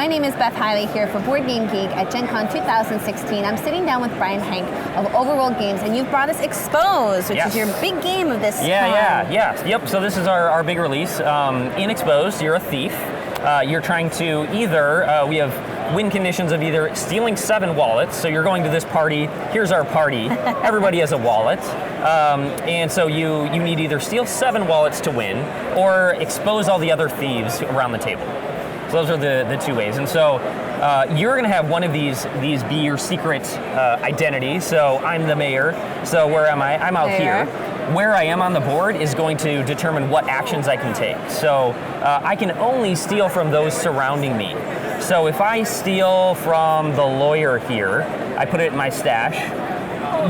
name is Beth Hiley here for BoardGameGeek at Gen Con 2016. I'm sitting down with Brian Hank of Overworld Games, and you've brought us Exposed, which is your big game of this con. Yep, so this is our big release. In Exposed, you're a thief. You're trying to either, we have win conditions of either stealing 7 wallets, so you're going to this party, here's our party, everybody has a wallet, and so you need either steal 7 wallets to win, or expose all the other thieves around the table. So those are the 2 ways. And so you're going to have one of these be your secret identity. So I'm the mayor. So where am I? I'm out here. Where I am on the board is going to determine what actions I can take. So I can only steal from those surrounding me. So if I steal from the lawyer here, I put it in my stash.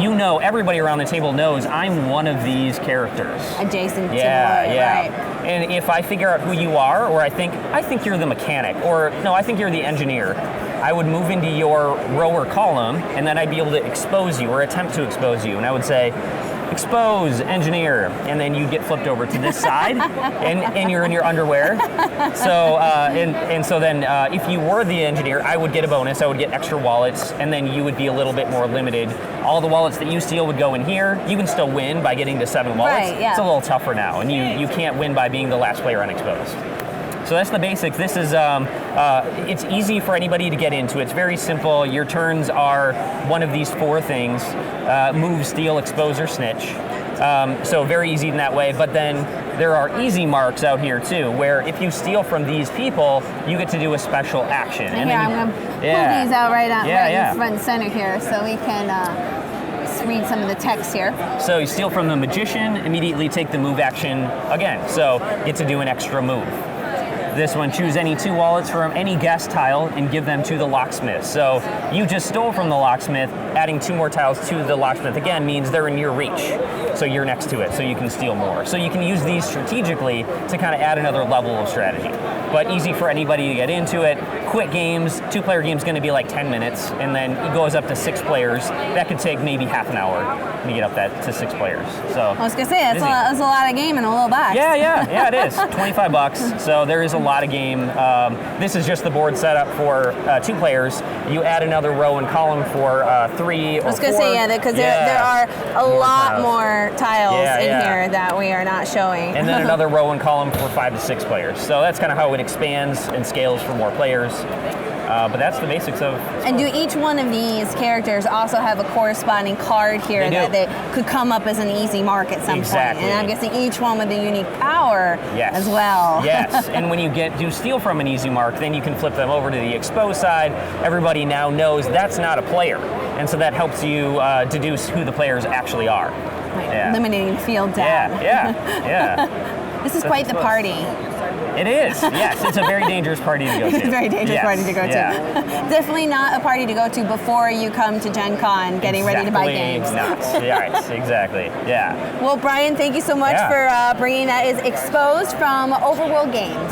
You know, everybody around the table knows I'm one of these characters. Adjacent to the lawyer, right. And if I figure out who you are, or I think you're the mechanic, or no, I think you're the engineer, I would move into your row or column, and then I'd be able to expose you, or attempt to expose you. And I would say, expose, engineer, and then you get flipped over to this side, and you're in your underwear. So so then if you were the engineer, I would get a bonus. I would get extra wallets, and then you would be a little bit more limited. All the wallets that you steal would go in here. You can still win by getting to 7 wallets. Right, yeah. It's a little tougher now, and you can't win by being the last player unexposed. So that's the basics. This is, it's easy for anybody to get into. It's very simple. Your turns are one of these 4 things: move, steal, expose, or snitch. So very easy in that way. But then there are easy marks out here too, where if you steal from these people, you get to do a special action. And here, I'm going to pull these out right in front and center here so we can read some of the text here. So you steal from the magician, immediately take the move action again. So get to do an extra move. This one, choose any 2 wallets from any guest tile and give them to the locksmith. So you just stole from the locksmith, adding 2 more tiles to the locksmith again means they're in your reach. So you're next to it, so you can steal more. So you can use these strategically to kind of add another level of strategy. But easy for anybody to get into it. Quick games, 2-player game's going to be like 10 minutes, and then it goes up to 6 players. That could take maybe half an hour to get up that to 6 players. So I was going to say, that's a lot of game in a little box. Yeah, it is. $25. So there is a lot of game. This is just the board setup for 2 players. You add another row and column for 3 or 4. I was going to say, because there are a lot more tiles in here that we are not showing. And then another row and column for 5 to 6 players. So that's kind of how it expands and scales for more players. But that's the basics of Exposed. And do each one of these characters also have a corresponding card here that they could come up as an easy mark at some point? And I'm guessing each one with a unique power as well. Yes, and when you do steal from an easy mark, then you can flip them over to the Exposed side. Everybody now knows that's not a player. And so that helps you deduce who the players actually are. Right. Eliminating field down. Yeah. This is quite the party. It is, yes. It's a very dangerous party to go to. It's a very dangerous party to go to. Definitely not a party to go to before you come to Gen Con getting ready to buy games. Exactly. Well, Brian, thank you so much for bringing that. Is Exposed from Overworld Games.